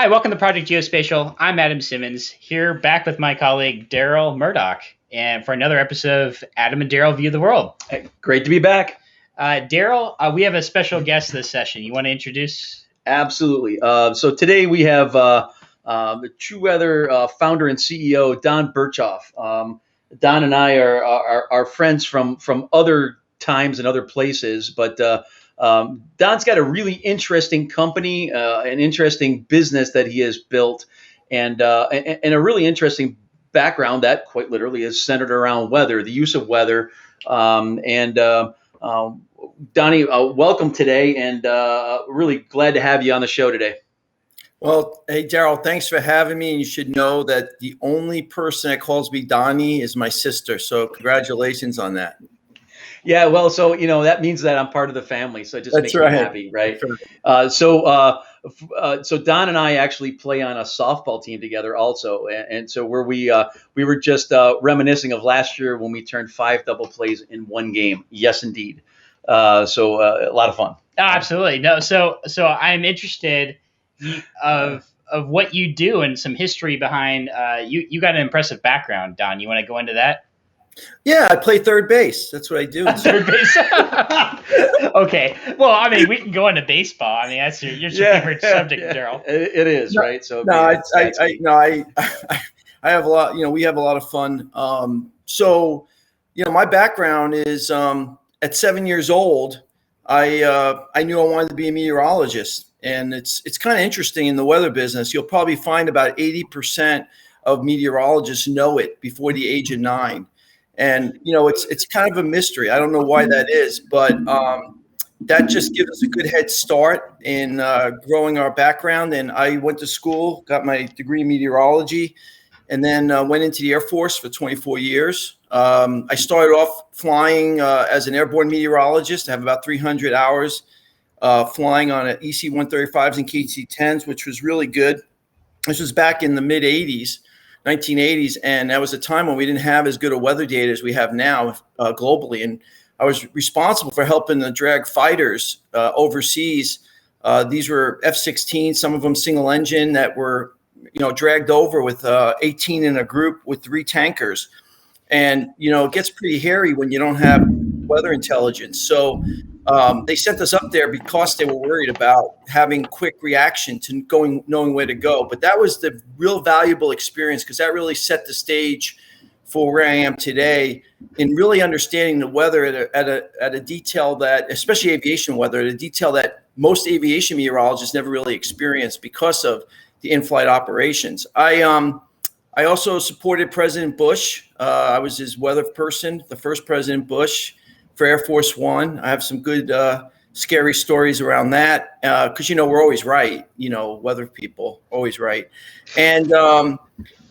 Hi, welcome to Project Geospatial. I'm Adam Simmons, here back with my colleague Darryl Murdoch, and for another episode of Adam and Darryl View the World. Hey, great to be back. Darryl, we have a special guest this session. You want to introduce? Absolutely. So today we have the TruWeather founder and CEO, Don Berchoff. Don and I are friends from other times and other places, but Don's got a really interesting company, an interesting business that he has built, and a really interesting background that quite literally is centered around weather, the use of weather. Donnie, welcome today, and really glad to have you on the show today. Well, hey, Darryl, thanks for having me. And you should know that the only person that calls me Donnie is my sister. So congratulations on that. Yeah, well, so that means that I'm part of the family, so it just makes me happy, right? So Don and I actually play on a softball team together, also, and so we were just reminiscing of last year when we turned 5 double plays in one game. Yes, indeed. So a lot of fun. Oh, absolutely. No, so I'm interested of what you do and some history behind. You got an impressive background, Don. You want to go into that? Yeah, I play third base. That's what I do. Third base. Okay. Well, I mean, we can go into baseball. I mean, that's your favorite subject, Darryl. It is, right? So I have a lot. We have a lot of fun. So my background is at 7 years old, I knew I wanted to be a meteorologist, and it's kind of interesting in the weather business. You'll probably find about 80% of meteorologists know it before the age of 9. And, it's kind of a mystery. I don't know why that is, but that just gives us a good head start in growing our background. And I went to school, got my degree in meteorology, and then went into the Air Force for 24 years. I started off flying as an airborne meteorologist. I have about 300 hours flying on an EC-135s and KC-10s, which was really good. This was back in the mid-'80s. 1980s, and that was a time when we didn't have as good a weather data as we have now globally. And I was responsible for helping the drag fighters overseas. These were F-16, some of them single engine, that were dragged over with 18 in a group with 3 tankers. And it gets pretty hairy when you don't have weather intelligence. So they sent us up there because they were worried about having quick reaction to knowing where to go. But that was the real valuable experience, because that really set the stage for where I am today in really understanding the weather at a detail that, especially aviation weather, at a detail that most aviation meteorologists never really experienced because of the in-flight operations. I also supported President Bush. I was his weather person, the first President Bush, for Air Force One. I have some good scary stories around that because we're always right. Weather people always right. And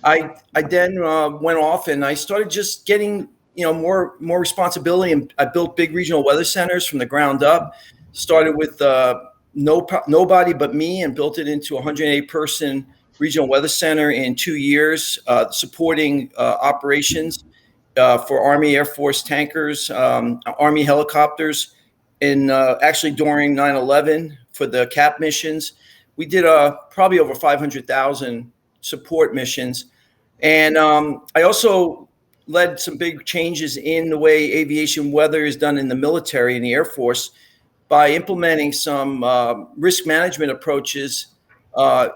I then went off and I started just getting more responsibility, and I built big regional weather centers from the ground up. Started with nobody but me and built it into a 108-person regional weather center in 2 years, supporting operations for Army, Air Force tankers, Army helicopters, and actually during 9/11 for the CAP missions. We did probably over 500,000 support missions. And I also led some big changes in the way aviation weather is done in the military and the Air Force by implementing some risk management approaches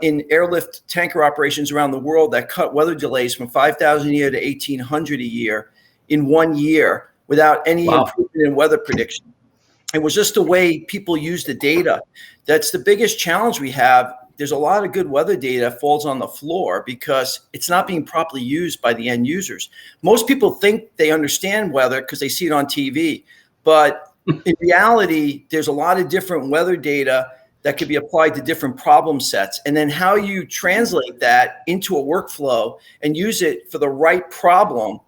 in airlift tanker operations around the world that cut weather delays from 5,000 a year to 1,800 a year in 1 year without any improvement in weather prediction. It was just the way people use the data. That's the biggest challenge we have. There's a lot of good weather data falls on the floor because it's not being properly used by the end users. Most people think they understand weather because they see it on TV, but in reality, there's a lot of different weather data that could be applied to different problem sets. And then how you translate that into a workflow and use it for the right problem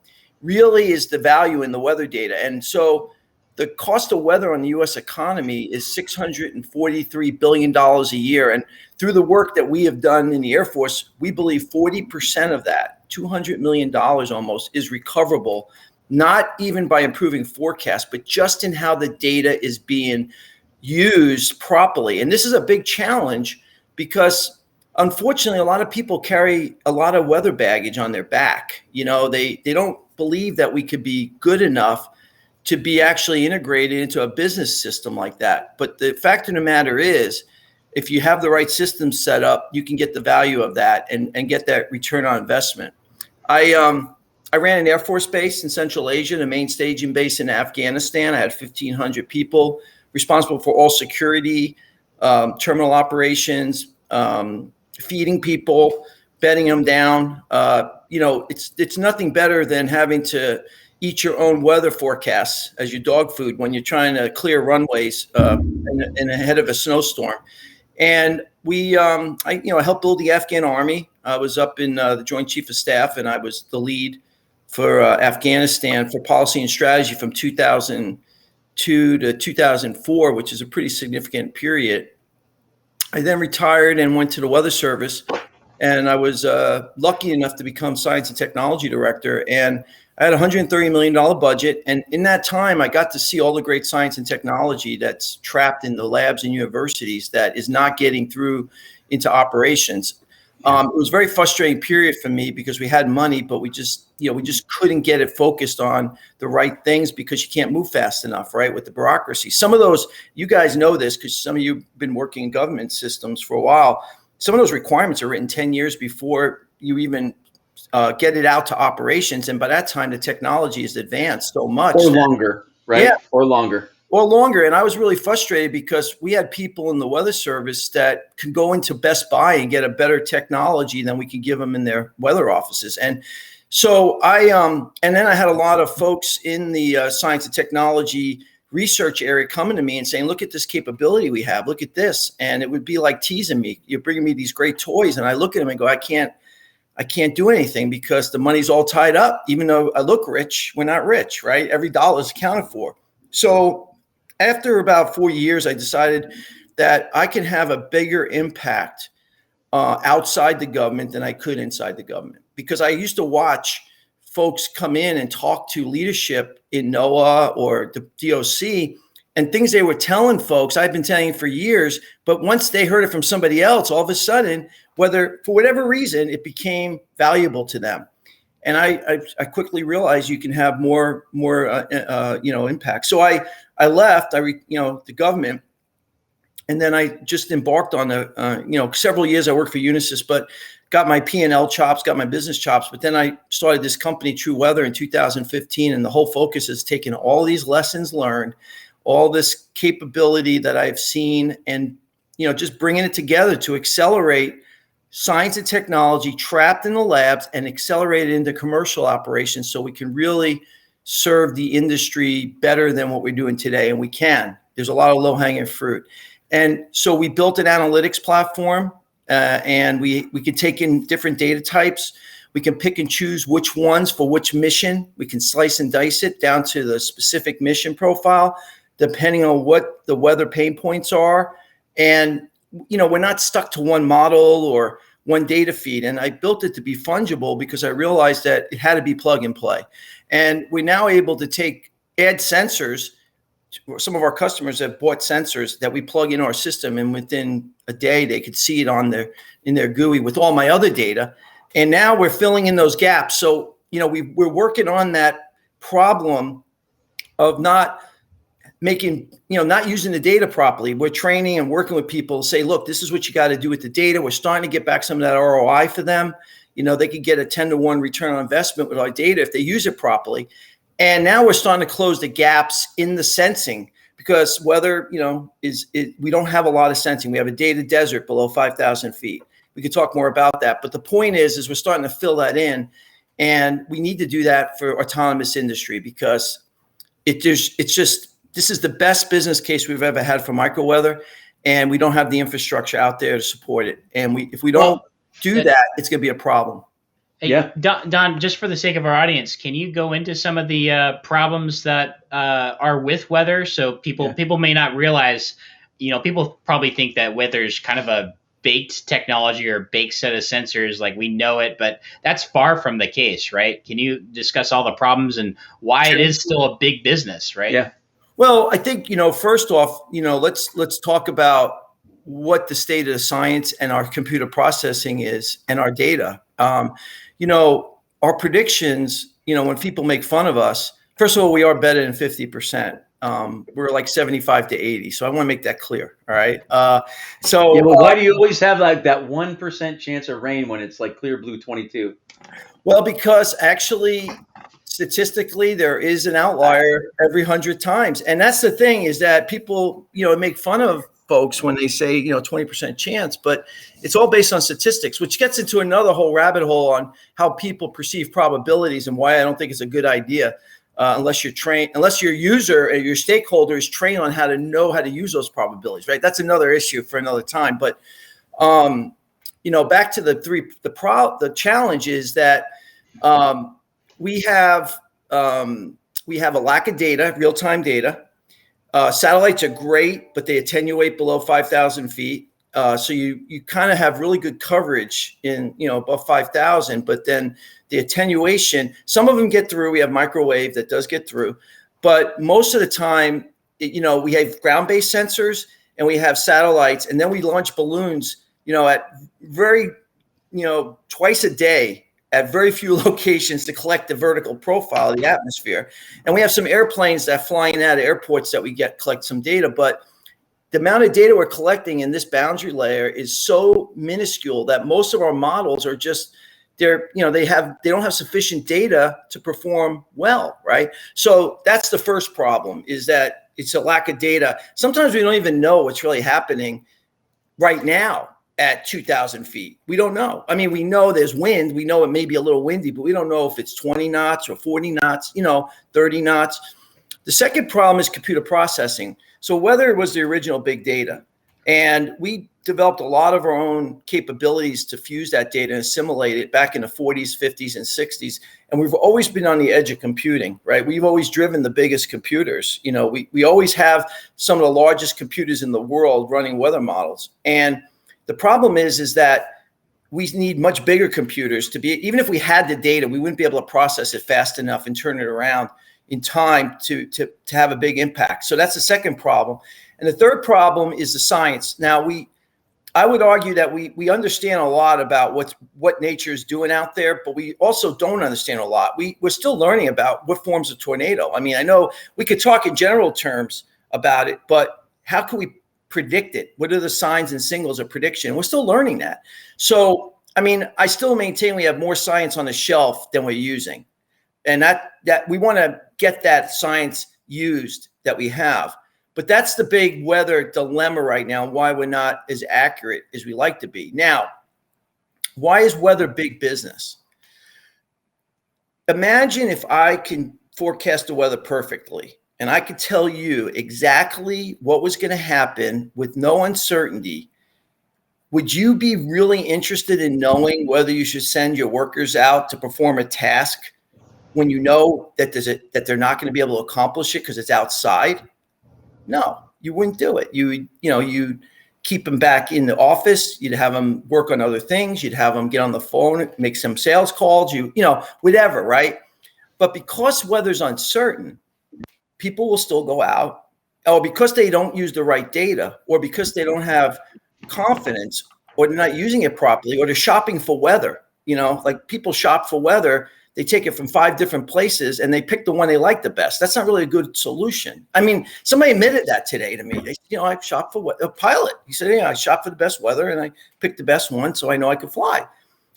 really is the value in the weather data. And so the cost of weather on the U.S. economy is $643 billion a year. And through the work that we have done in the Air Force, we believe 40% of that, $200 million almost, is recoverable, not even by improving forecasts, but just in how the data is being used properly. And this is a big challenge because unfortunately, a lot of people carry a lot of weather baggage on their back. They don't believe that we could be good enough to be actually integrated into a business system like that. But the fact of the matter is, if you have the right system set up, you can get the value of that and get that return on investment. I ran an Air Force base in Central Asia, the main staging base in Afghanistan. I had 1,500 people responsible for all security, terminal operations, feeding people, bedding them down. It's nothing better than having to eat your own weather forecasts as your dog food when you're trying to clear runways in ahead of a snowstorm. And I helped build the Afghan army. I was up in the Joint Chief of Staff, and I was the lead for Afghanistan for policy and strategy from 2002 to 2004, which is a pretty significant period. I then retired and went to the Weather Service, and I was lucky enough to become Science and Technology Director. And I had a $130 million budget. And in that time, I got to see all the great science and technology that's trapped in the labs and universities that is not getting through into operations. It was a very frustrating period for me because we had money, but we just couldn't get it focused on the right things because you can't move fast enough, right, with the bureaucracy. Some of those, you guys know this because some of you have been working in government systems for a while. Some of those requirements are written 10 years before you even get it out to operations. And by that time, the technology is advanced so much. Or longer, right? Yeah. Or longer. And I was really frustrated because we had people in the Weather Service that could go into Best Buy and get a better technology than we could give them in their weather offices. And so and then I had a lot of folks in the science and technology research area coming to me and saying, look at this capability we have, look at this. And it would be like teasing me. You're bringing me these great toys. And I look at them and go, I can't do anything because the money's all tied up. Even though I look rich, we're not rich, right? Every dollar is accounted for. So after about 4 years, I decided that I can have a bigger impact outside the government than I could inside the government. Because I used to watch folks come in and talk to leadership in NOAA or the DOC, and things they were telling folks, I've been telling for years, but once they heard it from somebody else, all of a sudden, whether for whatever reason, it became valuable to them. And I quickly realized you can have more impact. So I left, the government, and then I just embarked on several years. I worked for Unisys, but got my P&L chops, got my business chops. But then I started this company, TruWeather, in 2015, and the whole focus is taking all these lessons learned, all this capability that I've seen, and just bringing it together to accelerate science and technology trapped in the labs and accelerate it into commercial operations so we can really serve the industry better than what we're doing today. And we can. There's a lot of low-hanging fruit. And so we built an analytics platform, and we can take in different data types. We can pick and choose which ones for which mission. We can slice and dice it down to the specific mission profile, depending on what the weather pain points are. And we're not stuck to one model or one data feed. And I built it to be fungible because I realized that it had to be plug and play. And we're now able to add sensors. Some of our customers have bought sensors that we plug in our system, and within a day they could see it in their GUI with all my other data. And now we're filling in those gaps. So we're working on that problem of not using the data properly. We're training and working with people to say, look, this is what you got to do with the data. We're starting to get back some of that ROI for them. They could get a 10-to-1 return on investment with our data if they use it properly. And now we're starting to close the gaps in the sensing because weather, we don't have a lot of sensing. We have a data desert below 5,000 feet. We could talk more about that. But the point is we're starting to fill that in. And we need to do that for autonomous industry because this is the best business case we've ever had for microweather, and we don't have the infrastructure out there to support it. And if we don't do that, it's going to be a problem. Hey, yeah. Don, just for the sake of our audience, can you go into some of the problems that are with weather? So people may not realize, people probably think that weather is kind of a baked technology or a baked set of sensors like we know it, but that's far from the case, right? Can you discuss all the problems and why it is still a big business, right? Yeah. Well, I think, first off, let's talk about what the state of the science and our computer processing is and our data. Our predictions, when people make fun of us, first of all, we are better than 50%. We're like 75 to 80. So I want to make that clear. All right. Why do you always have like that 1% chance of rain when it's like clear blue 22? Well, because actually, statistically, there is an outlier every 100 times. And that's the thing, is that people, make fun of folks when they say, 20% chance, but it's all based on statistics, which gets into another whole rabbit hole on how people perceive probabilities and why I don't think it's a good idea. Unless your user or your stakeholder is trained on how to use those probabilities, right? That's another issue for another time. But back to the challenge is that we have a lack of data, real-time data. Satellites are great, but they attenuate below 5,000 feet. So you kind of have really good coverage in, above 5,000, but then the attenuation, some of them get through. We have microwave that does get through, but most of the time, we have ground-based sensors and we have satellites, and then we launch balloons, at very, twice a day at very few locations to collect the vertical profile of the atmosphere. And we have some airplanes that fly in out of airports that we collect some data, but the amount of data we're collecting in this boundary layer is so minuscule that most of our models are just, they don't have sufficient data to perform well, right? So that's the first problem, is that it's a lack of data. Sometimes we don't even know what's really happening right now at 2,000 feet. We don't know. I mean, we know there's wind. We know it may be a little windy, but we don't know if it's 20 knots or 40 knots, 30 knots. The second problem is computer processing. So weather was the original big data, and we developed a lot of our own capabilities to fuse that data and assimilate it back in the 40s, 50s, and 60s. And we've always been on the edge of computing, right? We've always driven the biggest computers. We always have some of the largest computers in the world running weather models. And the problem is that we need much bigger computers to be, even if we had the data, we wouldn't be able to process it fast enough and turn it around in time to have a big impact. So that's the second problem. And the third problem is the science. Now, I would argue that we understand a lot about what nature is doing out there, but we also don't understand a lot. We're still learning about what forms a tornado. I mean, I know we could talk in general terms about it, but how can we predict it? What are the signs and signals of prediction? We're still learning that. So, I mean, I still maintain we have more science on the shelf than we're using. And that we want to get that science used that we have. But that's the big weather dilemma right now, and why we're not as accurate as we like to be. Now, why is weather big business? Imagine if I can forecast the weather perfectly, and I could tell you exactly what was going to happen with no uncertainty. Would you be really interested in knowing whether you should send your workers out to perform a task when you know that they're not going to be able to accomplish it because it's outside? No, you wouldn't do it. You'd keep them back in the office. You'd have them work on other things. You'd have them get on the phone, make some sales calls, whatever, right? But because weather's uncertain, people will still go out, or because they don't use the right data, or because they don't have confidence, or they're not using it properly, or they're shopping for weather. Like people shop for weather. They take it from 5 different places and they pick the one they like the best. That's not really a good solution. I mean, somebody admitted that today to me. They said, I shop for a pilot. He said, I shop for the best weather and I picked the best one so I know I could fly.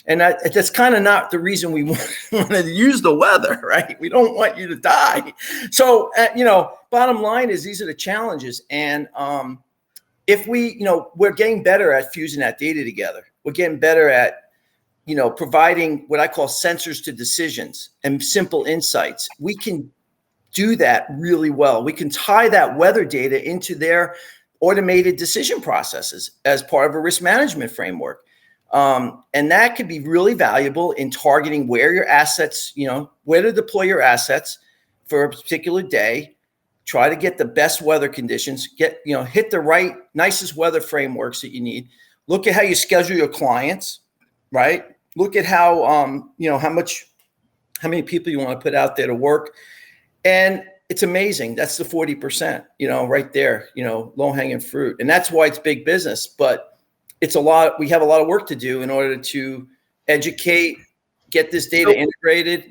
And that's kind of not the reason we want to use the weather, right? We don't want you to die. So, bottom line is these are the challenges. And if we're getting better at fusing that data together. We're getting better at providing what I call sensors to decisions and simple insights. We can do that really well. We can tie that weather data into their automated decision processes as part of a risk management framework. And that could be really valuable in targeting where your assets, where to deploy your assets for a particular day, try to get the best weather conditions, hit the right, nicest weather frameworks that you need. Look at how you schedule your clients, right? Look at how many people you want to put out there to work. And it's amazing. That's the 40%, right there, low hanging fruit. And that's why it's big business, but it's a lot. We have a lot of work to do in order to educate, get this data integrated,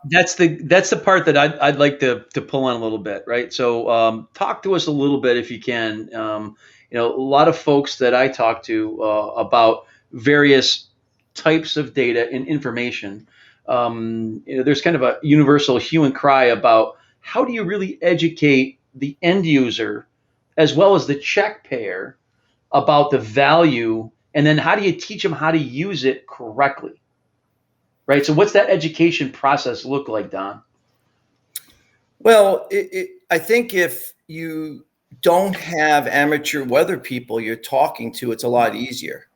That's the part that I'd like to pull on a little bit, right? So talk to us a little bit if you can. A lot of folks that I talk to about various types of data and information, there's kind of a universal hue and cry about how do you really educate the end user as well as the check payer about the value, and then how do you teach them how to use it correctly, right? So what's that education process look like, Don? Well, I think if you don't have amateur weather people you're talking to, it's a lot easier.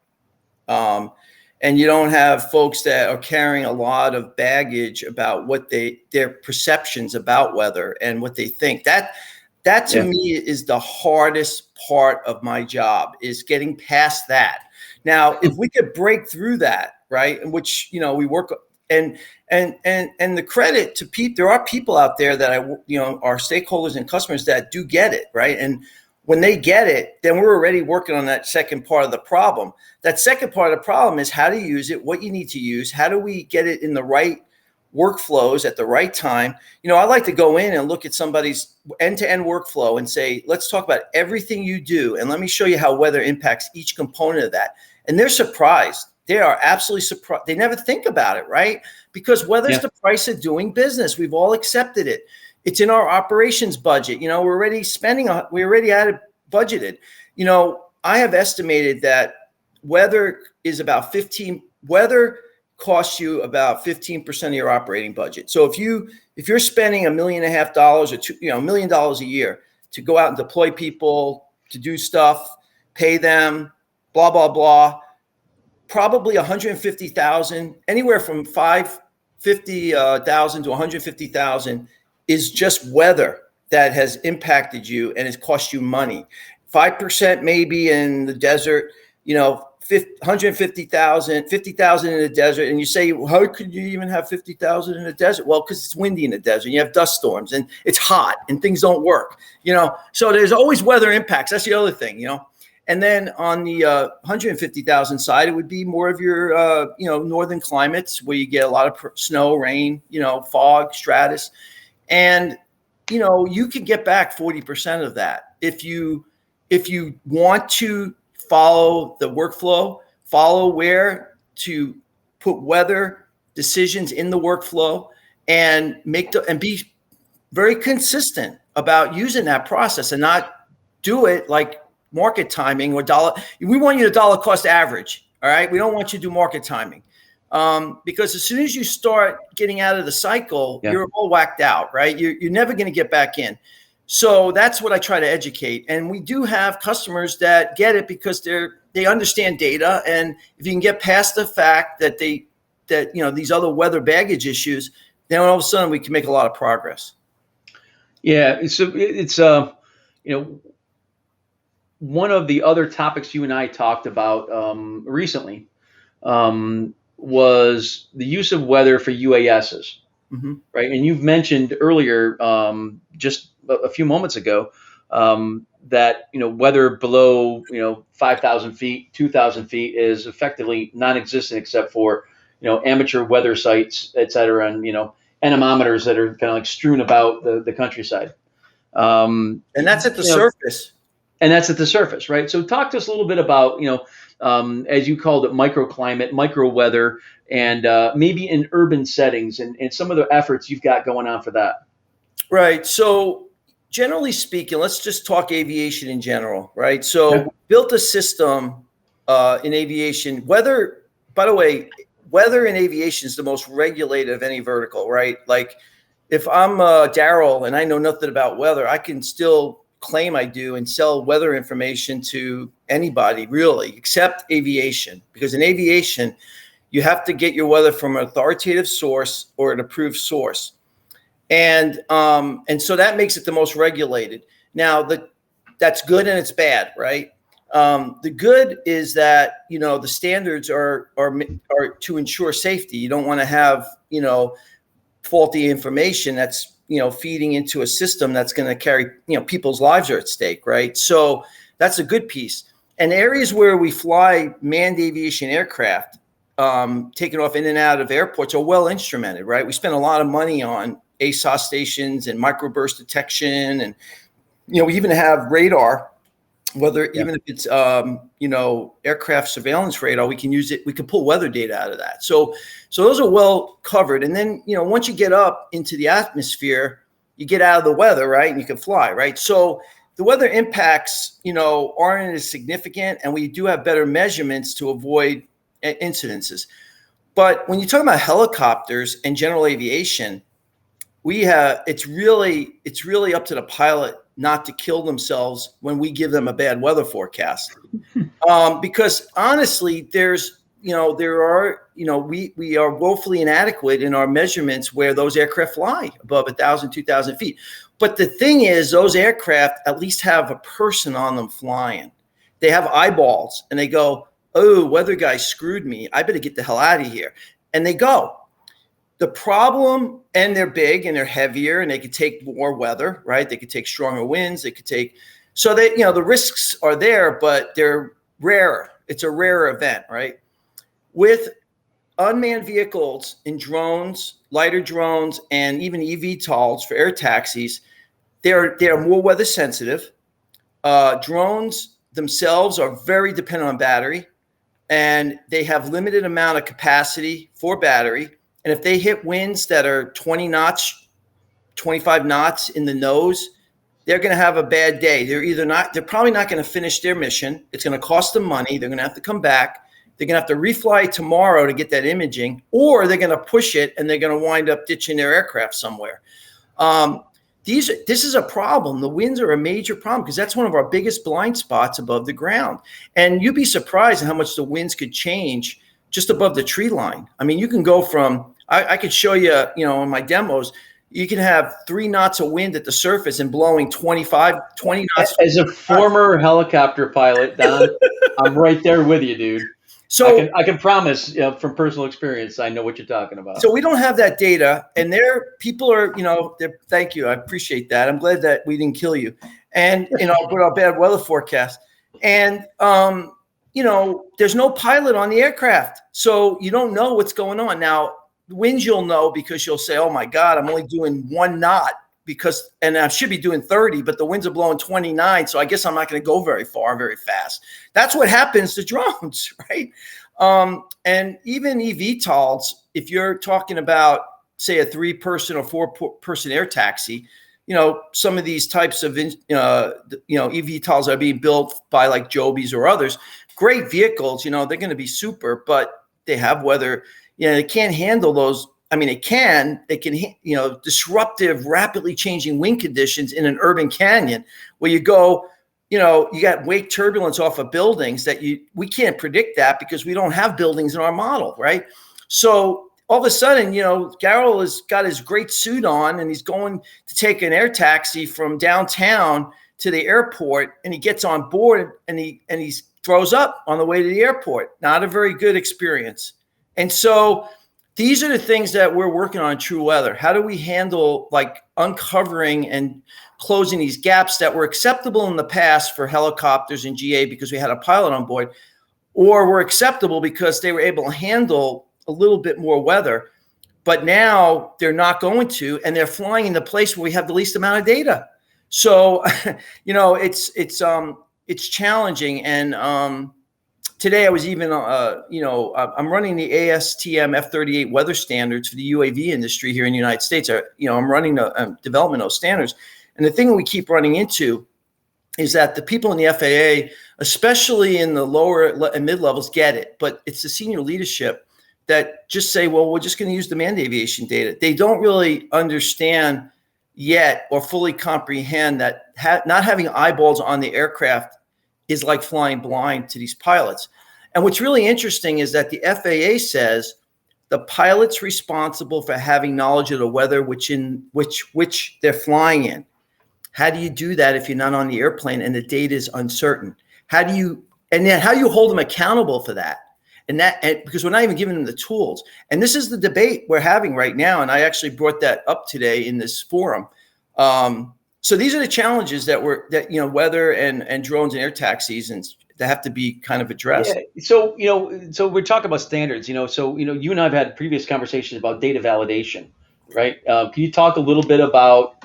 And you don't have folks that are carrying a lot of baggage about what their perceptions about weather and what they think. That to me is the hardest part of my job, is getting past that. Now, if we could break through that, right, in which we work, and the credit to people, there are people out there that our stakeholders and customers that do get it, right, and when they get it, then we're already working on that second part of the problem. That second part of the problem is how to use it, what you need to use, how do we get it in the right workflows at the right time. I like to go in and look at somebody's end-to-end workflow and say, let's talk about everything you do, and let me show you how weather impacts each component of that. And they're surprised. They are absolutely surprised. They never think about it, right? Because weather's the price of doing business. We've all accepted it. It's in our operations budget. We're already we already had it budgeted. I have estimated that weather costs you about 15% of your operating budget. So if you're spending $1.5 million or $2 million a year to go out and deploy people to do stuff, pay them, blah, blah, blah, probably 150,000, anywhere from 50,000 to 150,000 is just weather that has impacted you and has cost you money. 5% maybe in the desert, 150,000, 50,000 in the desert. And you say, well, how could you even have 50,000 in the desert? Well, because it's windy in the desert. You have dust storms and it's hot and things don't work, So there's always weather impacts. That's the other thing, And then on the 150,000 side, it would be more of your, northern climates where you get a lot of snow, rain, fog, stratus. And, you can get back 40% of that. If you want to follow the workflow, follow where to put weather decisions in the workflow and be very consistent about using that process and not do it like market timing or dollar. We want you to dollar cost average. All right. We don't want you to do market timing. Because as soon as you start getting out of the cycle, you're all whacked out, right? You're never going to get back in. So that's what I try to educate. And we do have customers that get it because they understand data. And if you can get past the fact that these other weather baggage issues, then all of a sudden we can make a lot of progress. Yeah. So it's, one of the other topics you and I talked about recently was the use of weather for UASs, right? And you've mentioned earlier, just a few moments ago, that weather below 5,000 feet, 2,000 feet is effectively non-existent except for amateur weather sites, et cetera, and anemometers that are kind of like strewn about the countryside. And that's at the surface. And that's at the surface, right? So talk to us a little bit about as you called it, microclimate, micro weather, and maybe in urban settings and some of the efforts you've got going on for that. Right. So generally speaking, let's just talk aviation in general, right? So built a system in aviation. Weather, by the way, weather in aviation is the most regulated of any vertical, right? Like if I'm Darryl and I know nothing about weather, I can still claim I do and sell weather information to anybody really, except aviation, because in aviation, you have to get your weather from an authoritative source or an approved source. And so that makes it the most regulated. Now that's good and it's bad, right? The good is that, the standards are to ensure safety. You don't want to have, faulty information that's feeding into a system that's going to carry, people's lives are at stake, right? So that's a good piece. And areas where we fly manned aviation aircraft, taking off in and out of airports, are well instrumented, right? We spend a lot of money on ASOS stations and microburst detection, and we even have radar. Even if it's aircraft surveillance radar, we can use it. We can pull weather data out of that. So those are well covered. And then once you get up into the atmosphere, you get out of the weather, right, and you can fly, right. So the weather impacts aren't as significant, and we do have better measurements to avoid incidences. But when you talk about helicopters and general aviation, it's really up to the pilot not to kill themselves when we give them a bad weather forecast. Because honestly, we are woefully inadequate in our measurements where those aircraft fly above 1,000, 2,000 feet. But the thing is, those aircraft at least have a person on them flying. They have eyeballs, and they go, oh, weather guy screwed me. I better get the hell out of here. And they go. The problem, and they're big and they're heavier and they could take more weather, right? They could take stronger winds. So the risks are there, but they're rarer. It's a rarer event, right? With unmanned vehicles and drones, lighter drones, and even eVTOLs for air taxis, they're more weather sensitive. Drones themselves are very dependent on battery, and they have limited amount of capacity for battery. And if they hit winds that are 20 knots, 25 knots in the nose, they're going to have a bad day. They're probably not going to finish their mission. It's going to cost them money. They're going to have to come back. They're going to have to refly tomorrow to get that imaging, or they're going to push it and they're going to wind up ditching their aircraft somewhere. This is a problem. The winds are a major problem because that's one of our biggest blind spots above the ground. And you'd be surprised at how much the winds could change just above the tree line. I mean, you can go from, I could show you, in my demos, you can have 3 knots of wind at the surface and blowing 20 knots. As a former helicopter pilot, Don, I'm right there with you, dude. So I can promise, from personal experience, I know what you're talking about. So we don't have that data, and people are, thank you. I appreciate that. I'm glad that we didn't kill you. And, with our bad weather forecast. And, there's no pilot on the aircraft. So you don't know what's going on. Now, winds you'll know because you'll say, oh my God, I'm only doing 1 knot and I should be doing 30, but the winds are blowing 29. So I guess I'm not going to go very far, very fast. That's what happens to drones, right? And even eVTOLs, if you're talking about, say, a 3-person or 4-person air taxi, some of these types of, eVTOLs are being built by like Joby's or others. Great vehicles, they're going to be super, but they have weather. They can't handle those. I mean, they can, disruptive, rapidly changing wind conditions in an urban canyon where you go, you got wake turbulence off of buildings that we can't predict that because we don't have buildings in our model, right? So all of a sudden, Darryl has got his great suit on and he's going to take an air taxi from downtown to the airport, and he gets on board and he throws up on the way to the airport. Not a very good experience. And so these are the things that we're working on in TruWeather. How do we handle uncovering and closing these gaps that were acceptable in the past for helicopters and GA because we had a pilot on board, or were acceptable because they were able to handle a little bit more weather, but now they're not going to, and they're flying in the place where we have the least amount of data. So, it's challenging. And today I was even, I'm running the ASTM F-38 weather standards for the UAV industry here in the United States. I'm running the development of those standards. And the thing that we keep running into is that the people in the FAA, especially in the lower and mid levels, get it, but it's the senior leadership that just say, well, we're just going to use the manned aviation data. They don't really understand yet or fully comprehend that not having eyeballs on the aircraft is like flying blind to these pilots. And what's really interesting is that the FAA says the pilot's responsible for having knowledge of the weather which they're flying in. How do you do that if you're not on the airplane and the data is uncertain? How do you hold them accountable for that? And because we're not even giving them the tools. And this is the debate we're having right now. And I actually brought that up today in this forum. So these are the challenges that weather and drones and air taxis and that have to be kind of addressed. Yeah. So, so we're talking about standards, so, you and I have had previous conversations about data validation, right? Can you talk a little bit about,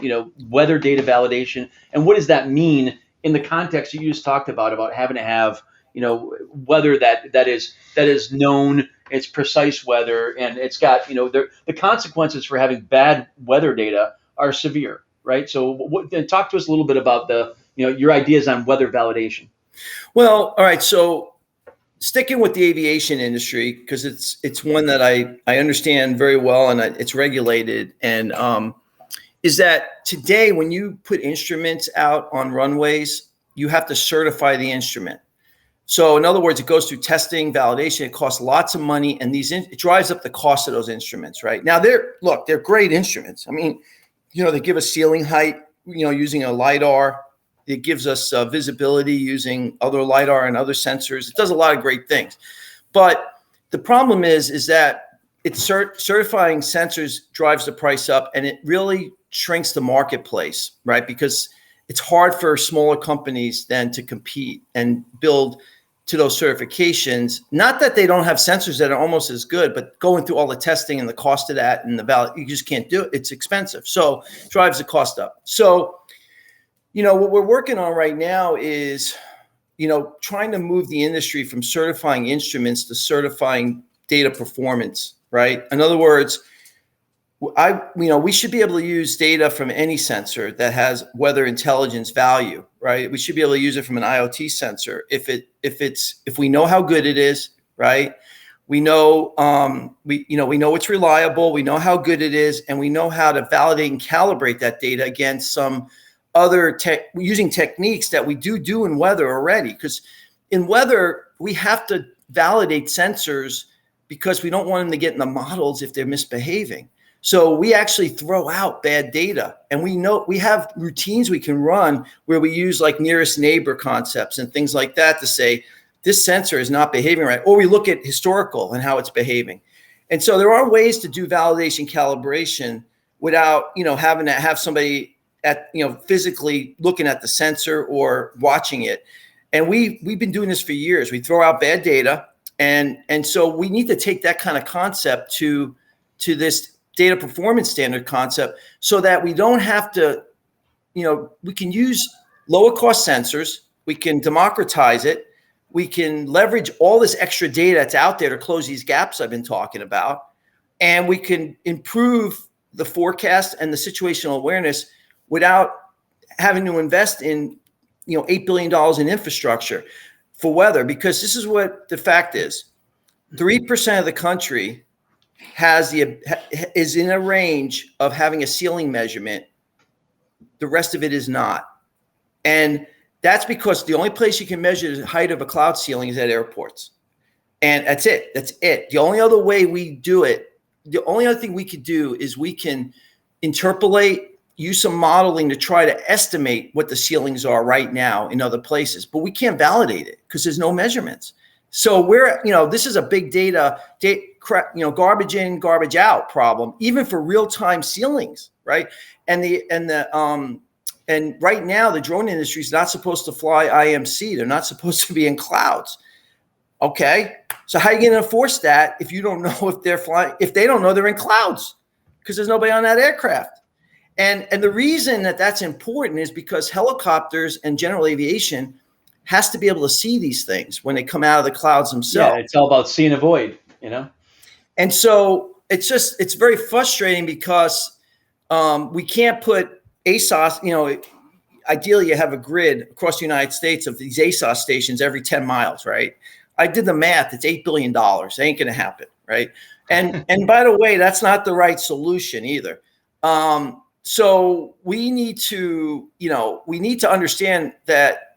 weather data validation and what does that mean in the context you just talked about having to have, weather that is known, it's precise weather, and it's got, the consequences for having bad weather data are severe, right? So talk to us a little bit about your ideas on weather validation. Well, all right. So sticking with the aviation industry, because it's one that I understand very well and it's regulated. And is that today when you put instruments out on runways, you have to certify the instrument. So in other words, it goes through testing, validation. It costs lots of money, and it drives up the cost of those instruments. Right now, they're great instruments. I mean, they give us ceiling height, using a LiDAR. It gives us visibility using other LiDAR and other sensors. It does a lot of great things. But the problem is that it's certifying sensors drives the price up, and it really shrinks the marketplace, right? Because it's hard for smaller companies then to compete and build to those certifications. Not that they don't have sensors that are almost as good, but going through all the testing and the cost of that and the value, you just can't do it. It's expensive. So it drives the cost up. So what we're working on right now is, trying to move the industry from certifying instruments to certifying data performance, right? In other words, we should be able to use data from any sensor that has weather intelligence value, right? We should be able to use it from an IoT sensor if we know how good it is, right? We know we know it's reliable, we know how good it is, and we know how to validate and calibrate that data against some other using techniques that we do in weather already. Because in weather, we have to validate sensors because we don't want them to get in the models if they're misbehaving. So we actually throw out bad data, and we have routines we can run where we use like nearest neighbor concepts and things like that to say this sensor is not behaving right, or we look at historical and how it's behaving. And so there are ways to do validation calibration without having to have somebody at physically looking at the sensor or watching it. And we've been doing this for years. We throw out bad data, and so we need to take that kind of concept to this data performance standard concept, so that we don't have to, we can use lower cost sensors, we can democratize it, we can leverage all this extra data that's out there to close these gaps I've been talking about, and we can improve the forecast and the situational awareness without having to invest in, $8 billion in infrastructure for weather. Because this is what the fact is: 3% of the country is in a range of having a ceiling measurement. The rest of it is not. And that's because the only place you can measure the height of a cloud ceiling is at airports. And that's it. The only other way we do it, the only other thing we could do is we can interpolate, use some modeling to try to estimate what the ceilings are right now in other places, but we can't validate it because there's no measurements. So this is a big data, garbage in, garbage out problem, even for real-time ceilings, right? And right now the drone industry is not supposed to fly IMC. They're not supposed to be in clouds. Okay, so how are you going to enforce that if you don't know if they're flying? If they don't know they're in clouds, because there's nobody on that aircraft. And the reason that that's important is because helicopters and general aviation has to be able to see these things when they come out of the clouds themselves. Yeah, it's all about see and avoid, And so it's very frustrating because we can't put ASOS, ideally you have a grid across the United States of these ASOS stations every 10 miles, right? I did the math, it's $8 billion. It ain't gonna happen, right? And by the way, that's not the right solution either. So we need to understand that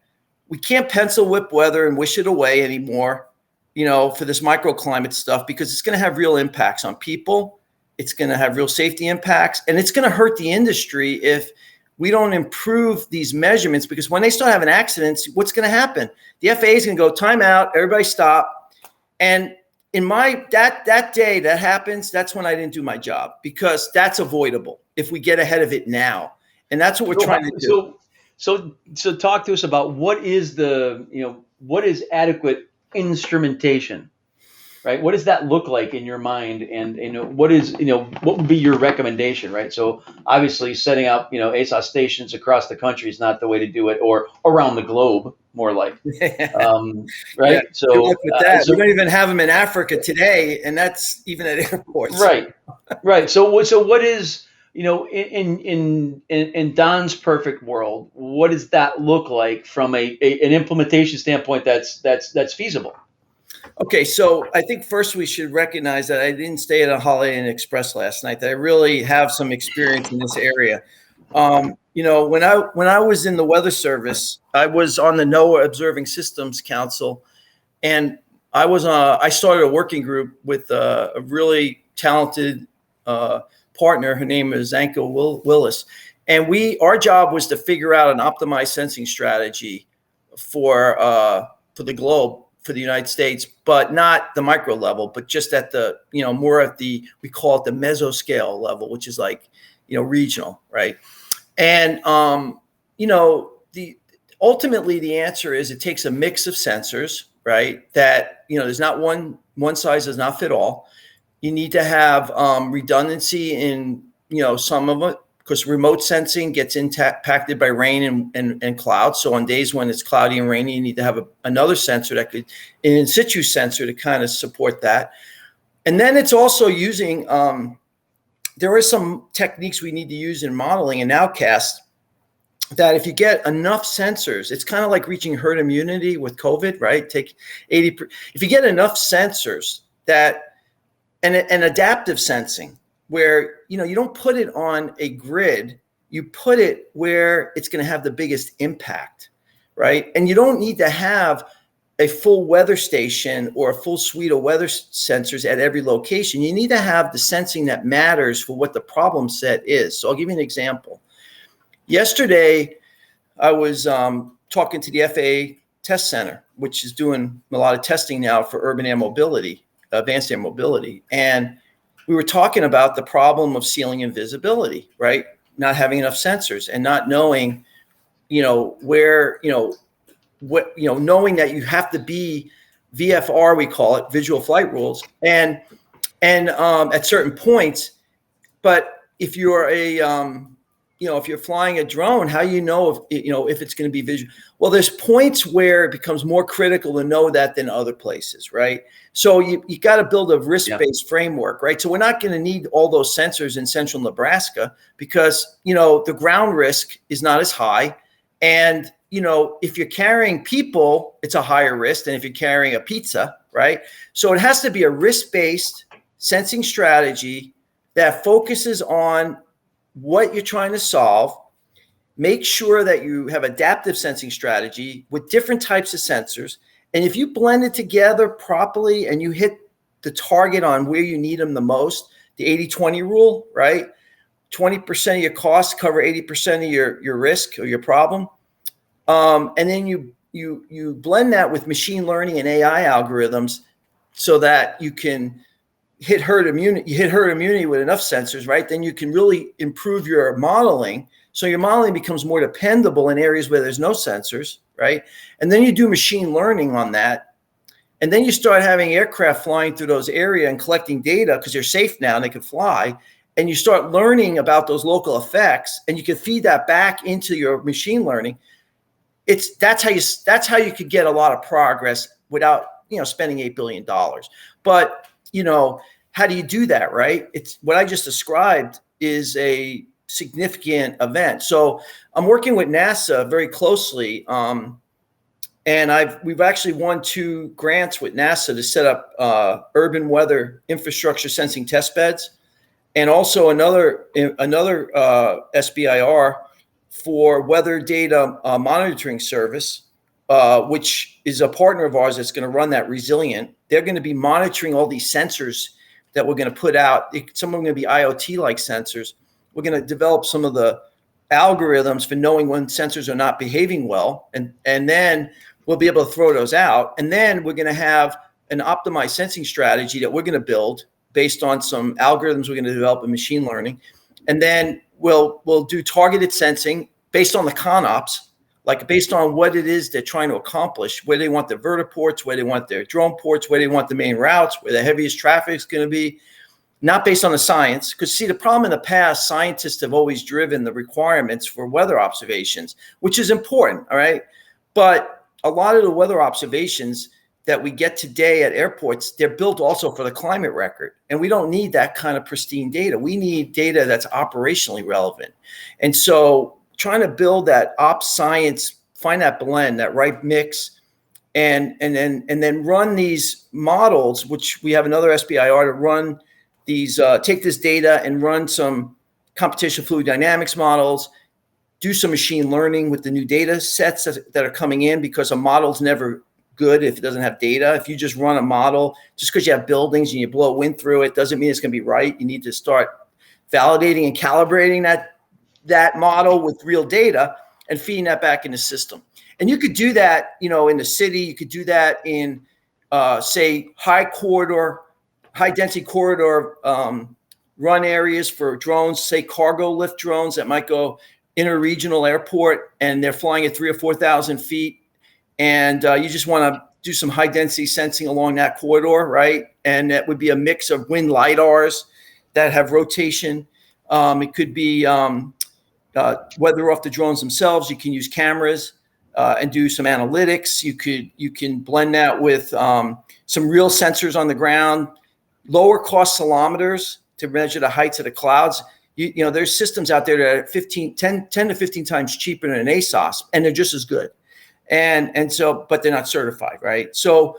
we can't pencil whip weather and wish it away anymore, for this microclimate stuff, because it's going to have real impacts on people. It's going to have real safety impacts, and it's going to hurt the industry if we don't improve these measurements, because when they start having accidents, what's going to happen? The FAA is going to go time out, everybody stop. And in my that day that happens, that's when I didn't do my job, because that's avoidable if we get ahead of it now. And that's what we're trying to do. So talk to us about what is what is adequate instrumentation, right? What does that look like in your mind? And what would be your recommendation, right? So obviously setting up, ASOS stations across the country is not the way to do it, or around the globe, more like, right? Yeah, so, good luck with that. So we don't even have them in Africa today, and that's even at airports. Right. So what is, in Don's perfect world, what does that look like from an implementation standpoint that's feasible? Okay, so I think first we should recognize that I didn't stay at a Holiday Inn Express last night. That I really have some experience in this area. When I was in the Weather Service, I was on the NOAA Observing Systems Council, and I started a working group with a really talented partner. Her name is Anka Willis, and our job was to figure out an optimized sensing strategy for the globe, for the United States, but not the micro level, but just at the, more at the, we call it the mesoscale level, which is like, regional, right? And, ultimately the answer is it takes a mix of sensors, right? That, there's not one size does not fit all. You need to have redundancy in, some of it, because remote sensing gets impacted by rain and clouds. So on days when it's cloudy and rainy, you need to have another sensor that could, an in situ sensor, to kind of support that. And then it's also using, there are some techniques we need to use in modeling and nowcast, that if you get enough sensors, it's kind of like reaching herd immunity with COVID, right? Take 80%. If you get enough sensors that, and adaptive sensing, where, you don't put it on a grid, you put it where it's going to have the biggest impact, right? And you don't need to have a full weather station or a full suite of weather sensors at every location. You need to have the sensing that matters for what the problem set is. So I'll give you an example. Yesterday, I was talking to the FAA Test Center, which is doing a lot of testing now for urban air mobility, advanced air mobility. And we were talking about the problem of ceiling and visibility, right? Not having enough sensors and not knowing, where, knowing that you have to be VFR, we call it, visual flight rules, and at certain points. But if you're if you're flying a drone, how if it's going to be visual? Well, there's points where it becomes more critical to know that than other places, right? So you got to build a risk-based framework, right? So we're not going to need all those sensors in central Nebraska because, the ground risk is not as high. And, if you're carrying people, it's a higher risk than if you're carrying a pizza, right? So it has to be a risk-based sensing strategy that focuses on what you're trying to solve. Make sure that you have adaptive sensing strategy with different types of sensors. And if you blend it together properly and you hit the target on where you need them the most, the 80-20 rule, right? 20% of your costs cover 80% of your risk or your problem. And then you blend that with machine learning and AI algorithms so that you can hit herd immunity with enough sensors, right? Then you can really improve your modeling. So your modeling becomes more dependable in areas where there's no sensors, right? And then you do machine learning on that. And then you start having aircraft flying through those areas and collecting data because they're safe now and they can fly. And you start learning about those local effects, and you can feed that back into your machine learning. That's how you could get a lot of progress without, spending $8 billion. But, how do you do that, right? It's what I just described is a significant event. So I'm working with NASA very closely. And we've actually won 2 grants with NASA to set up urban weather infrastructure sensing test beds, and also another SBIR for weather data monitoring service, which is a partner of ours that's going to run that resilient. They're going to be monitoring all these sensors that we're going to put out. Some of them are going to be IoT-like sensors. We're going to develop some of the algorithms for knowing when sensors are not behaving well, and then we'll be able to throw those out. And then we're going to have an optimized sensing strategy that we're going to build based on some algorithms we're going to develop in machine learning. And then we'll do targeted sensing based on the ConOps, like based on what it is they're trying to accomplish, where they want their vertiports, where they want their drone ports, where they want the main routes, where the heaviest traffic is going to be, not based on the science. Because see, the problem in the past, scientists have always driven the requirements for weather observations, which is important, all right? But a lot of the weather observations that we get today at airports, they're built also for the climate record. And we don't need that kind of pristine data. We need data that's operationally relevant. And so trying to build that ops science, find that blend, that right mix, and then run these models, which we have another SBIR to run these, take this data and run some computational fluid dynamics models, do some machine learning with the new data sets that are coming in, because a model's never good if it doesn't have data. If you just run a model, just because you have buildings and you blow wind through it, doesn't mean it's going to be right. You need to start validating and calibrating that model with real data and feeding that back in the system. And you could do that, in the city. You could do that in, say, high density corridor run areas for drones, say cargo lift drones that might go interregional airport, and they're flying at 3,000 or 4,000 feet. And you just want to do some high density sensing along that corridor, right? And that would be a mix of wind lidars that have rotation. It could be weather off the drones themselves. You can use cameras and do some analytics. You can blend that with some real sensors on the ground, lower cost ceilometers to measure the heights of the clouds. There's systems out there that are 10 to 15 times cheaper than an ASOS, and they're just as good. And so, but they're not certified, right? So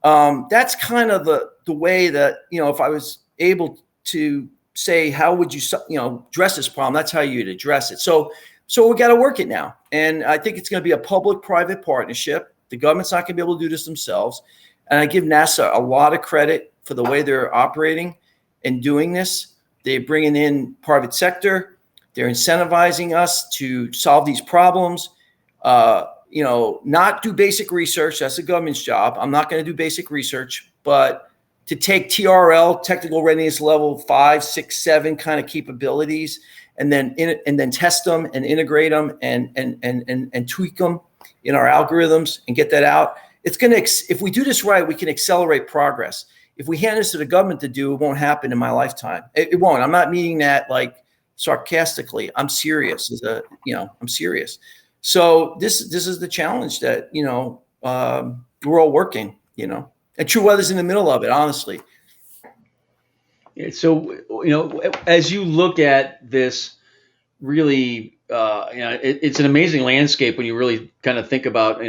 that's kind of the way that, if I was able to say, how would you address this problem? That's how you'd address it. So we got to work it now. And I think it's going to be a public-private partnership. The government's not going to be able to do this themselves. And I give NASA a lot of credit for the way they're operating and doing this. They're bringing in private sector. They're incentivizing us to solve these problems. Not do basic research. That's the government's job. I'm not going to do basic research, but to take TRL, technical readiness level 5, 6, 7 kind of capabilities, and then test them and integrate them and tweak them in our algorithms and get that out. It's going to, if we do this right, we can accelerate progress. If we hand this to the government to do, it won't happen in my lifetime. It won't. I'm not meaning that like sarcastically. I'm serious. I'm serious. So this is the challenge that, we're all working, and TruWeather's in the middle of it, honestly. So, as you look at this, really, it's an amazing landscape when you really kind of think about,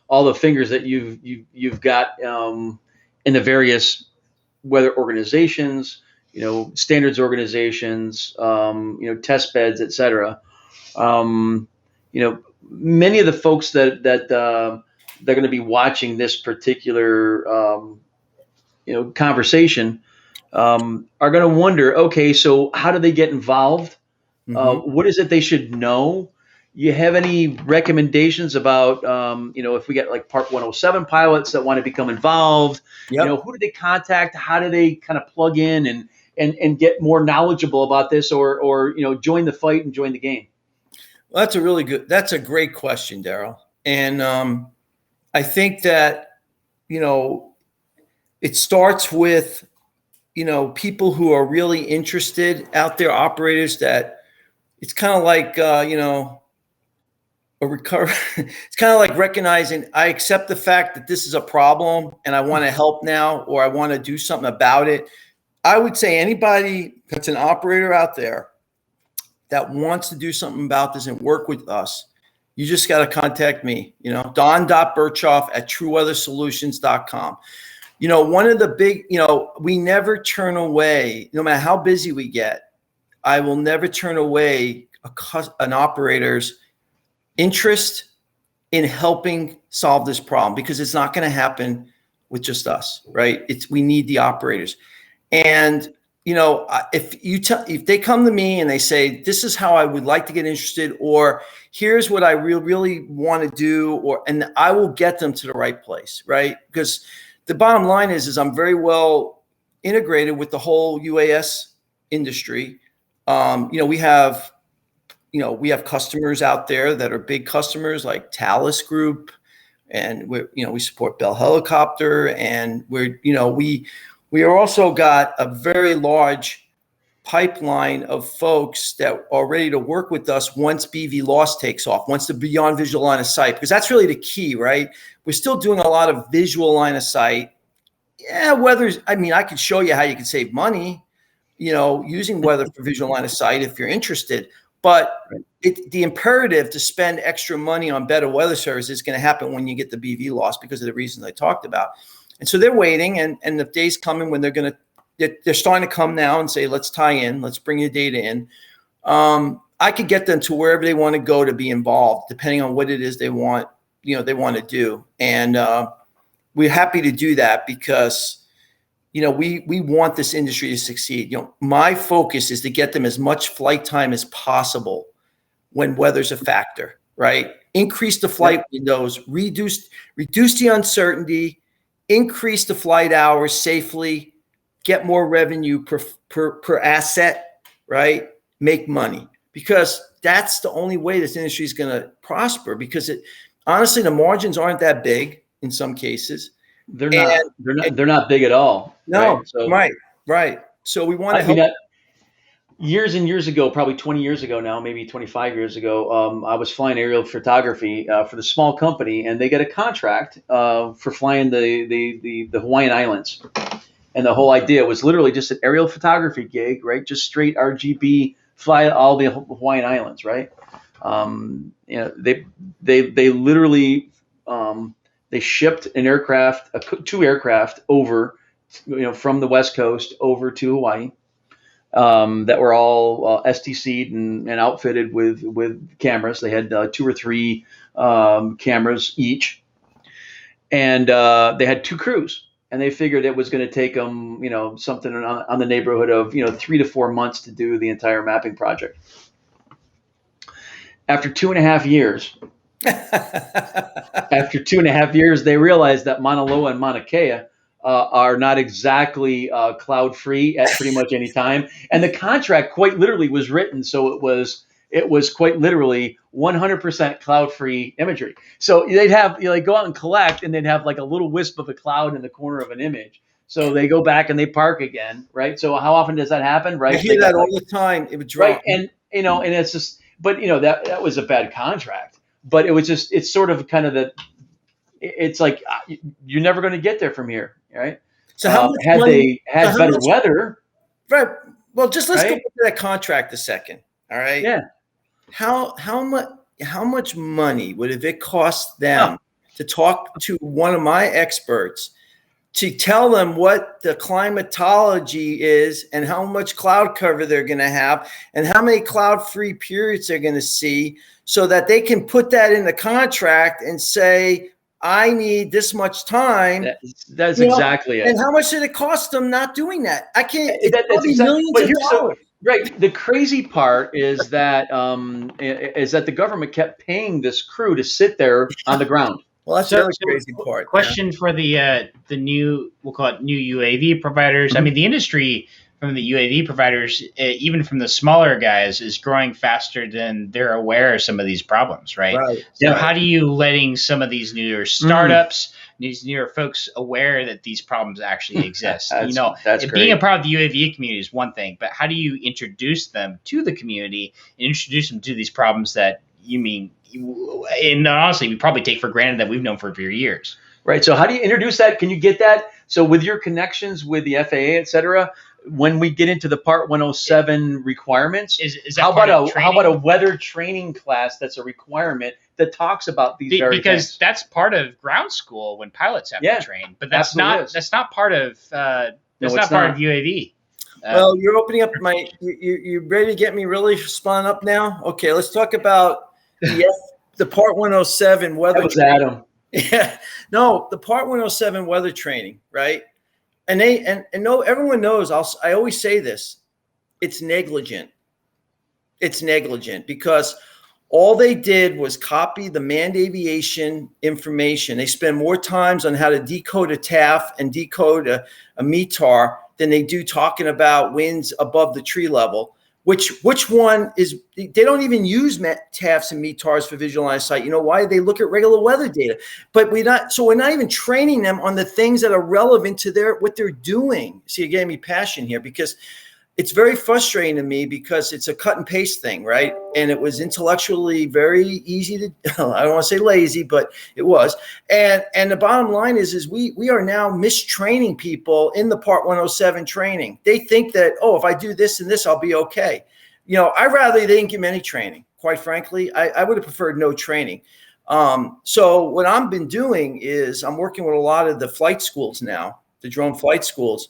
all the fingers that you've got in the various weather organizations, standards organizations, test beds, et cetera. Many of the folks that they're going to be watching this particular conversation are going to wonder, okay, so how do they get involved? Mm-hmm. What is it they should know? You have any recommendations about if we get like Part 107 pilots that want to become involved? Yep. Who do they contact? How do they kind of plug in and get more knowledgeable about this, or join the fight and join the game? Well, that's a great question, Darryl. And I think that, it starts with, people who are really interested out there, operators that it's kind of like, it's kind of like recognizing I accept the fact that this is a problem and I want to help now, or I want to do something about it. I would say anybody that's an operator out there that wants to do something about this and work with us, you just got to contact me, Don.Berchoff at TruWeatherSolutions.com. One of the big, we never turn away, no matter how busy we get, I will never turn away an operator's interest in helping solve this problem, because it's not going to happen with just us, right? We need the operators. And if they come to me and they say, this is how I would like to get interested, or here's what I really want to do, and I will get them to the right place, right? Because the bottom line is I'm very well integrated with the whole UAS industry. We have customers out there that are big customers like Thales Group, and we support Bell Helicopter, and we are also got a very large pipeline of folks that are ready to work with us once BV loss takes off, once the beyond visual line of sight, because that's really the key, right? We're still doing a lot of visual line of sight. Yeah, I could show you how you can save money, using weather for visual line of sight if you're interested. But the imperative to spend extra money on better weather service is going to happen when you get the BV loss because of the reasons I talked about. And so they're waiting, and the day's coming when they're starting to come now and say, let's tie in, let's bring the data in. I could get them to wherever they want to go to be involved, depending on what it is they want to do. And we're happy to do that because, we want this industry to succeed. My focus is to get them as much flight time as possible when weather's a factor, right? Increase the flight windows, reduce the uncertainty, increase the flight hours safely, get more revenue per asset, right? Make money, because that's the only way this industry is going to prosper, because honestly, the margins aren't that big in some cases. They're not big at all. No, right? So, right. So we want to help. Years and years ago, probably 20 years ago now, maybe 25 years ago, I was flying aerial photography for the small company, and they got a contract for flying the Hawaiian Islands. And the whole idea was literally just an aerial photography gig, right? Just straight RGB, fly all the Hawaiian Islands, right? They literally they shipped an aircraft, two aircraft over, from the West Coast over to Hawaii, that were all STC'd and outfitted with cameras. They had 2 or 3 cameras each, and they had 2 crews. And they figured it was going to take them, something on the neighborhood of, 3 to 4 months to do the entire mapping project. After 2.5 years, they realized that Mauna Loa and Mauna Kea are not exactly cloud-free at pretty much any time. And the contract quite literally was written so it was quite literally 100% cloud-free imagery. So they'd have, go out and collect, and they'd have like a little wisp of a cloud in the corner of an image. So they go back and they park again, right? So how often does that happen, right? I hear that all the time. It would drop. Right, and it's just, but that was a bad contract. But it was just, it's sort of kind of it's like you're never going to get there from here, right? So how much had money, they had better weather, right? Well, just let's go to that contract a second, all right? Yeah. How much money would it cost them to talk to one of my experts to tell them what the climatology is and how much cloud cover they're going to have and how many cloud-free periods they're going to see, so that they can put that in the contract and say, I need this much time. That's exactly it. And how much did it cost them not doing that? I can't. That's millions of dollars. Right. The crazy part is that the government kept paying this crew to sit there on the ground. Well, that's the other crazy part. Question for the new, we'll call it new UAV providers. Mm-hmm. I mean, the industry from the UAV providers, even from the smaller guys, is growing faster than they're aware of some of these problems, right? So how do you letting some of these newer startups, these newer folks aware that these problems actually exist? That's being a part of the UAV community is one thing, but how do you introduce them to the community and introduce them to these problems that and honestly, we probably take for granted that we've known for years. Right. So how do you introduce that? Can you get that? So with your connections with the FAA, et cetera, when we get into the Part 107 requirements, is that how about a weather training class that's a requirement that talks about these very because things? That's part of ground school when pilots have to train, but that's not part of part of UAV. Well, you're opening up you ready to get me really spun up now? Okay, let's talk about the Part 107 weather. That was Adam. Yeah, no, the Part 107 weather training, right? And everyone knows. I always say this: it's negligent. It's negligent because All they did was copy the manned aviation information. They spend more times on how to decode a TAF and decode a METAR than they do talking about winds above the tree level. Which one is, they don't even use TAFs and METARs for visual line of sight. You know why? They look at regular weather data. But we're not even training them on the things that are relevant to what they're doing. See, you're getting me passion here, because it's very frustrating to me, because it's a cut and paste thing, right? And it was intellectually very easy to, I don't want to say lazy, but it was. And the bottom line is we are now mistraining people in the Part 107 training. They think that, oh, if I do this and this, I'll be okay. You know, I'd rather they didn't give me any training. Quite frankly, I would have preferred no training. So what I've been doing is I'm working with a lot of the flight schools now, the drone flight schools.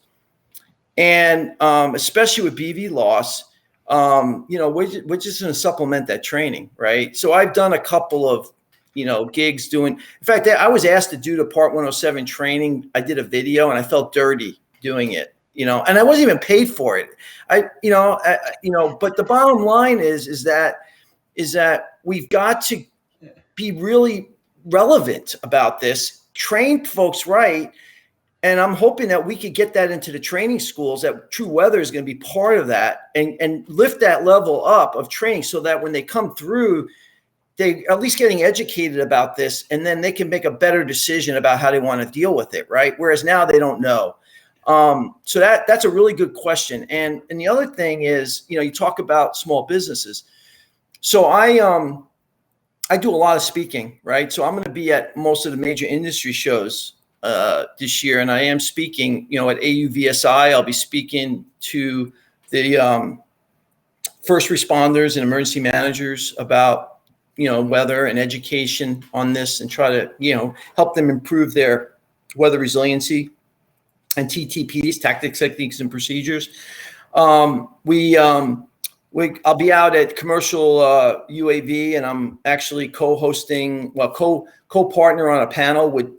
And especially with BV loss, you know, we're just going to supplement that training, right? So I've done a couple of, you know, gigs doing. In fact, I was asked to do the Part 107 training. I did a video and I felt dirty doing it, you know, and I wasn't even paid for it. You know, but the bottom line is that we've got to be really relevant about this, train folks right. And I'm hoping that we could get that into the training schools, that TruWeather is going to be part of that, and lift that level up of training, so that when they come through, they at least getting educated about this, and then they can make a better decision about how they want to deal with it, right? Whereas now they don't know. So that's a really good question. And the other thing is, you know, you talk about small businesses. So I do a lot of speaking, right? So I'm going to be at most of the major industry shows this year, and I am speaking, you know, at AUVSI. I'll be speaking to the first responders and emergency managers about, you know, weather and education on this, and try to, you know, help them improve their weather resiliency and TTPs, tactics, techniques, and procedures. I'll be out at Commercial UAV, and I'm actually co-hosting, co-partner on a panel with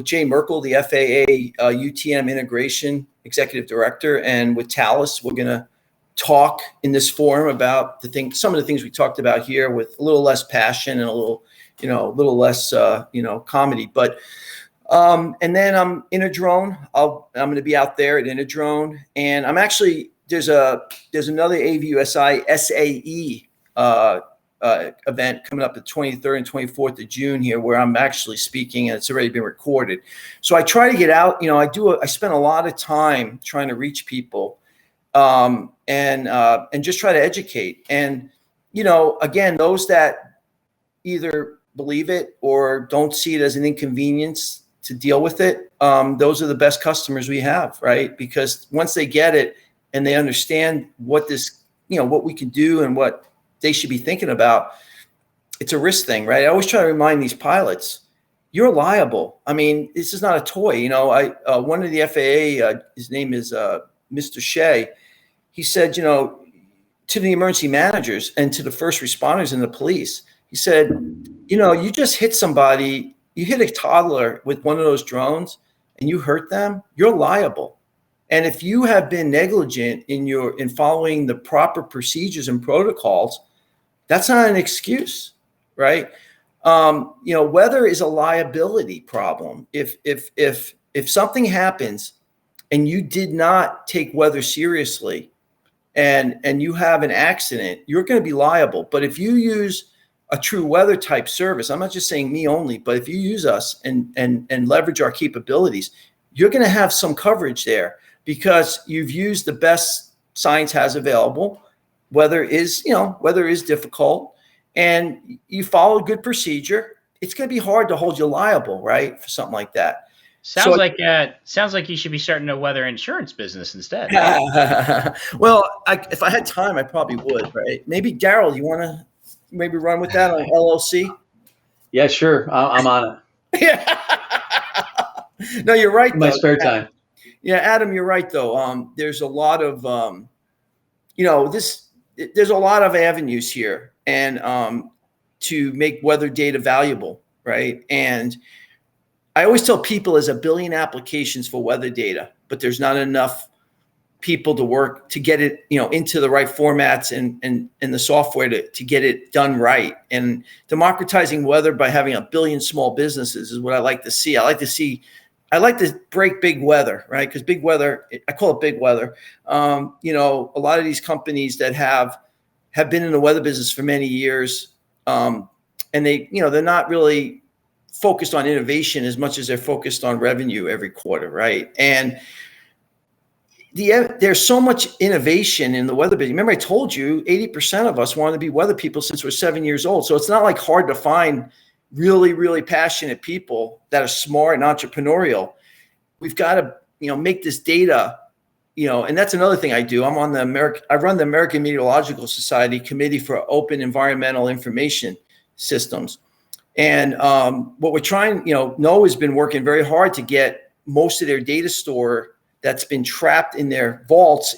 Jay Merkel, the FAA UTM integration executive director, and with Talis. We're going to talk in this forum about some of the things we talked about here, with a little less passion and a little less comedy. But and then I'm in a drone. I'm going to be out there at Interdrone, and I'm actually there's another AVUSI SAE event coming up the 23rd and 24th of June here, where I'm actually speaking, and it's already been recorded. So I try to get out. You know, I spend a lot of time trying to reach people, and just try to educate. And, you know, again, those that either believe it or don't see it as an inconvenience to deal with it, those are the best customers we have, right? Because once they get it and they understand what we can do and what they should be thinking about, it's a risk thing, right? I always try to remind these pilots, you're liable. I mean, this is not a toy. You know, one of the FAA, his name is Mr. Shea. He said, you know, to the emergency managers and to the first responders and the police, he said, you know, you just hit somebody, you hit a toddler with one of those drones and you hurt them, you're liable. And if you have been negligent in following the proper procedures and protocols, that's not an excuse, right? You know, weather is a liability problem. If something happens and you did not take weather seriously, and you have an accident, you're going to be liable. But if you use a TruWeather type service, I'm not just saying me only, but if you use us and leverage our capabilities, you're going to have some coverage there, because you've used the best science has available. Weather is difficult, and you follow a good procedure. It's going to be hard to hold you liable, right, for something like that. Sounds like you should be starting a weather insurance business instead. Well, if I had time, I probably would, right? Maybe Darryl, you want to maybe run with that on LLC? Yeah, sure. I'm on it. Yeah. No, you're right. In my spare time. Yeah, Adam, you're right though. There's a lot of, there's a lot of avenues here, and to make weather data valuable, right? And I always tell people there's 1 billion applications for weather data, but there's not enough people to work to get it, into the right formats and the software to get it done right. And democratizing weather by having 1 billion small businesses is what I like to see. I like to break big weather, right? Because big weather, I call it big weather. A lot of these companies that have been in the weather business for many years, and they're not really focused on innovation as much as they're focused on revenue every quarter, right? And there's so much innovation in the weather business. Remember, I told you 80% of us wanted to be weather people since we're 7 years old. So it's not like hard to find really, really passionate people that are smart and entrepreneurial. We've got to, make this data, and that's another thing I do. I run the American Meteorological Society Committee for Open Environmental Information Systems. And what we're trying, NOAA has been working very hard to get most of their data store that's been trapped in their vaults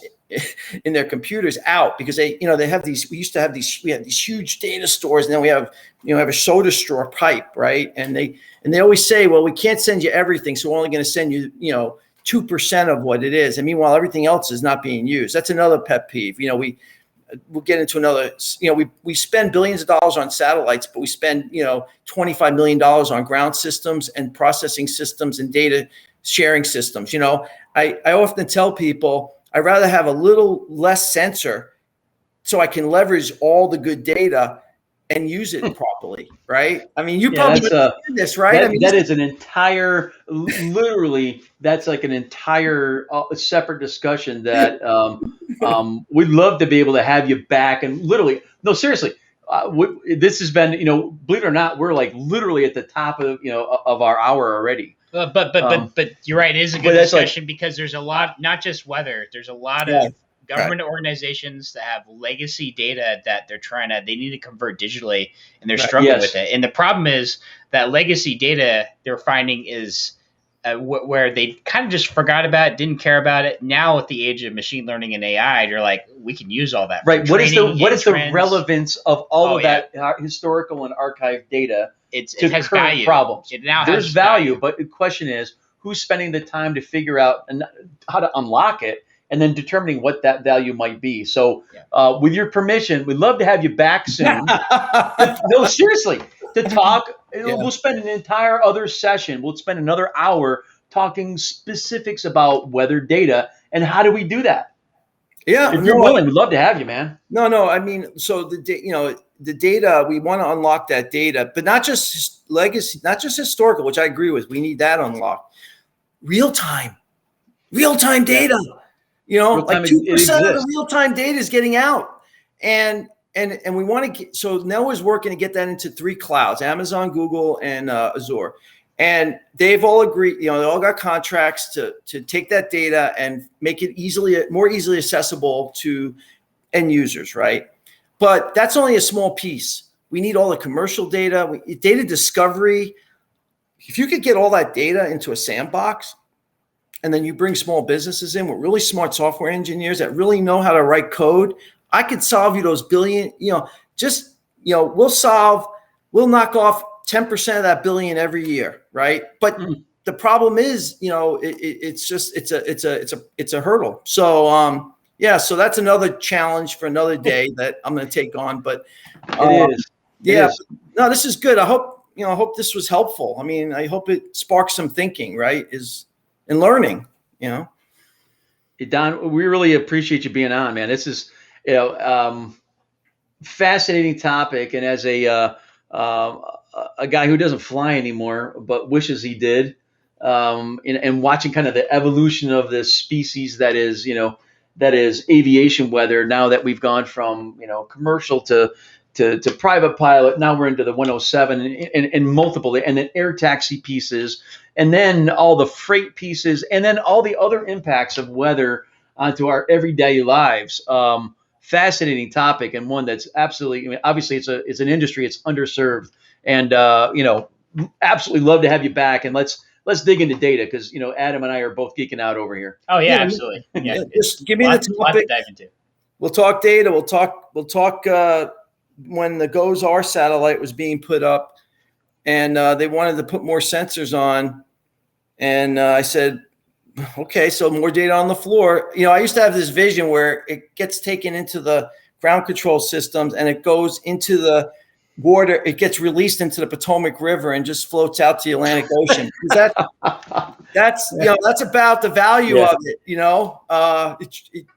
in their computers out, because they have these, we had these huge data stores, and then we have a soda straw pipe, right? And they always say, well, we can't send you everything, so we're only going to send you, 2% of what it is. And meanwhile, everything else is not being used. That's another pet peeve. We'll get into another, we spend billions of dollars on satellites, but we spend, $25 million on ground systems and processing systems and data sharing systems. I often tell people I'd rather have a little less sensor so I can leverage all the good data and use it properly, right? I mean, you probably did this, right? That is an entire, literally, that's like an entire separate discussion that we'd love to be able to have you back. And literally, no, seriously, this has been, believe it or not, we're like literally at the top of, of our hour already. But you're right. It is a good discussion because there's a lot, not just weather. There's a lot of government organizations that have legacy data that they need to convert digitally, and they're struggling with it. And the problem is that legacy data they're finding is where they kind of just forgot about it, didn't care about it. Now at the age of machine learning and AI, they're like, we can use all that. Right. What is the relevance of all of that historical and archived data? It has value. Problems. There's value, but the question is, who's spending the time to figure out how to unlock it, and then determining what that value might be. So, with your permission, we'd love to have you back soon. No, seriously, to talk. We'll spend an entire other session. We'll spend another hour talking specifics about weather data and how do we do that. Yeah, if you're willing, we'd love to have you, man. No. I mean, so the data, we want to unlock that data, but not just legacy, not just historical, which I agree with. We need that unlocked. Real time data. Like 2% of the real time data is getting out, and we want to get. So NOAA's working to get that into 3 clouds: Amazon, Google, and Azure. And they've all agreed, they all got contracts to take that data and make it more easily accessible to end users, right? But that's only a small piece. We need all the commercial data, data discovery. If you could get all that data into a sandbox, and then you bring small businesses in with really smart software engineers that really know how to write code, I could solve you those billion, we'll knock off 10% of that billion every year, right? But the problem is, it's a hurdle. So so that's another challenge for another day that I'm going to take on. But it is. No, this is good. I hope this was helpful. I mean, I hope it sparks some thinking, right? And learning, Don, we really appreciate you being on, man. This is, fascinating topic. And as a guy who doesn't fly anymore, but wishes he did, and watching kind of the evolution of this species that is aviation weather. Now that we've gone from, commercial to private pilot, now we're into the 107 and multiple, and then air taxi pieces, and then all the freight pieces, and then all the other impacts of weather onto our everyday lives. Fascinating topic, and one that's absolutely, obviously it's an industry, it's underserved, and absolutely love to have you back. And let's dig into data, because Adam and I are both geeking out over here. Oh yeah, absolutely. Yeah, just give me the topic. To dive into. We'll talk data. We'll talk. When the GOES-R satellite was being put up, and they wanted to put more sensors on, and I said, okay, so more data on the floor. I used to have this vision where it gets taken into the ground control systems and it goes into the water. It gets released into the Potomac River and just floats out to the Atlantic Ocean. That's about the value of it.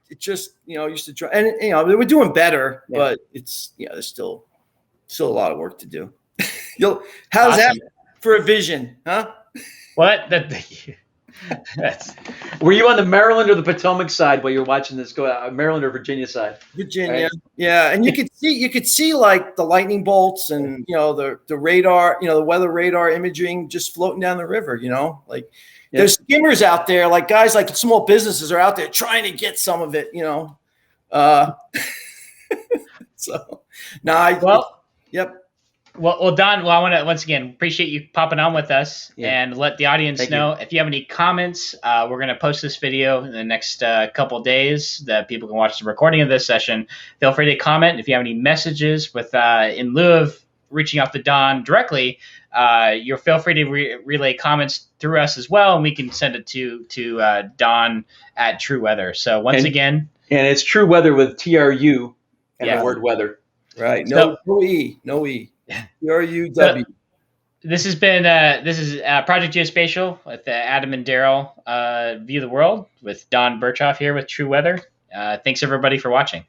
It just used to try, and they were doing better, but it's there's still a lot of work to do. How's that for a vision, huh? What? Were you on the Maryland or the Potomac side while you're watching this go out? Maryland or Virginia side? Virginia, right? Yeah, and you could see like the lightning bolts and the radar, the weather radar imaging just floating down the river. There's skimmers out there, like guys like small businesses are out there trying to get some of it. So, yep. Well, Don, I want to once again appreciate you popping on with us and let the audience know if you have any comments. We're going to post this video in the next couple of days that people can watch the recording of this session. Feel free to comment if you have any messages with in lieu of reaching out to Don directly. You're feel free to relay comments through us as well, and we can send it to Don at TruWeather. So once again, and it's TruWeather with TRU and the word weather. Right. No E. TRUW. This has been Project Geospatial with Adam and Darryl View the World with Don Berchoff here with TruWeather. Thanks everybody for watching.